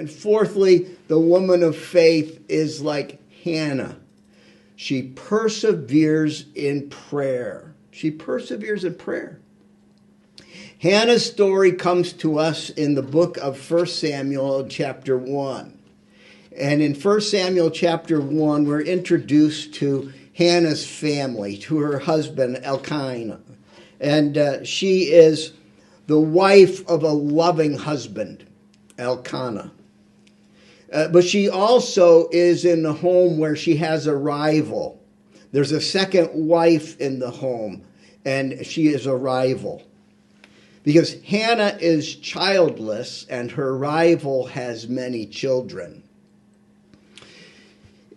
And fourthly, the woman of faith is like Hannah. She perseveres in prayer. She perseveres in prayer. Hannah's story comes to us in the book of 1 Samuel chapter 1. And in 1 Samuel chapter 1, we're introduced to Hannah's family, to her husband Elkanah. And she is the wife of a loving husband, Elkanah. But she also is in the home where she has a rival. There's a second wife in the home, and she is a rival. Because Hannah is childless, and her rival has many children.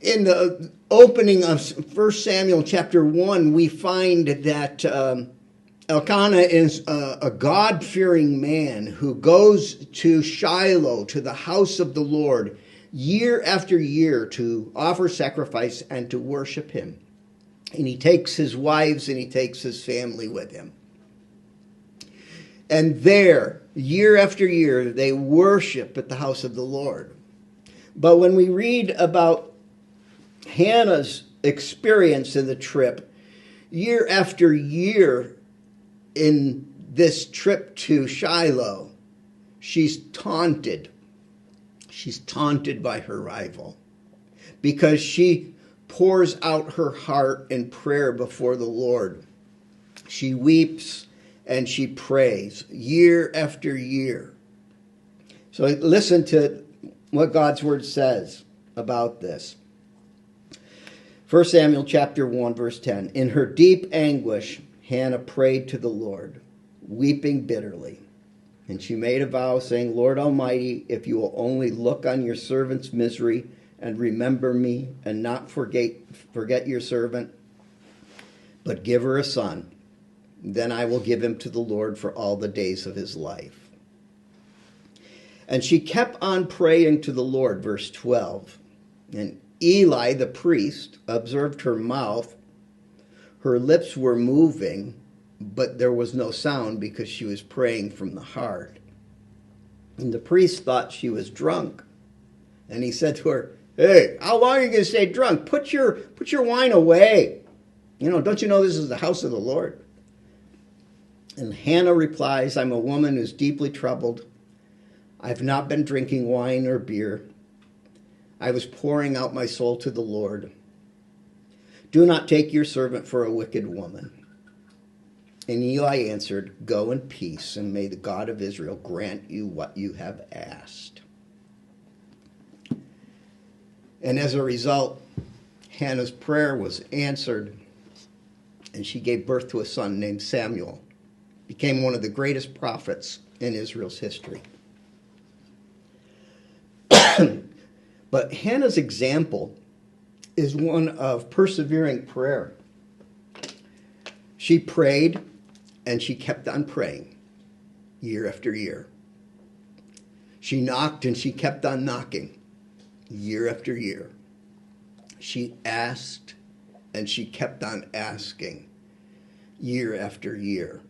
In the opening of 1 Samuel chapter 1, we find that Elkanah is a God-fearing man who goes to Shiloh, to the house of the Lord, year after year to offer sacrifice and to worship him. And he takes his wives and he takes his family with him. And there, year after year, they worship at the house of the Lord. But when we read about Hannah's experience in the trip, year after year in this trip to Shiloh, she's taunted. She's taunted by her rival because she pours out her heart in prayer before the Lord. She weeps and she prays year after year. So listen to what God's word says about this. 1 Samuel chapter 1, verse 10. In her deep anguish, Hannah prayed to the Lord, weeping bitterly. And she made a vow, saying, Lord Almighty, if you will only look on your servant's misery and remember me and not forget your servant, but give her a son, then I will give him to the Lord for all the days of his life. And she kept on praying to the Lord, verse 12. And Eli, the priest, observed her mouth. Her lips were moving, but there was no sound because she was praying from the heart. And the priest thought she was drunk. And he said to her, hey, how long are you going to stay drunk? Put your wine away. Don't you know this is the house of the Lord? And Hannah replies, I'm a woman who's deeply troubled. I've not been drinking wine or beer. I was pouring out my soul to the Lord. Do not take your servant for a wicked woman. And Eli answered, go in peace, and may the God of Israel grant you what you have asked. And as a result, Hannah's prayer was answered, and she gave birth to a son named Samuel. Became one of the greatest prophets in Israel's history. But Hannah's example is one of persevering prayer. She prayed, and she kept on praying year after year. She knocked, and she kept on knocking year after year. She asked, and she kept on asking year after year.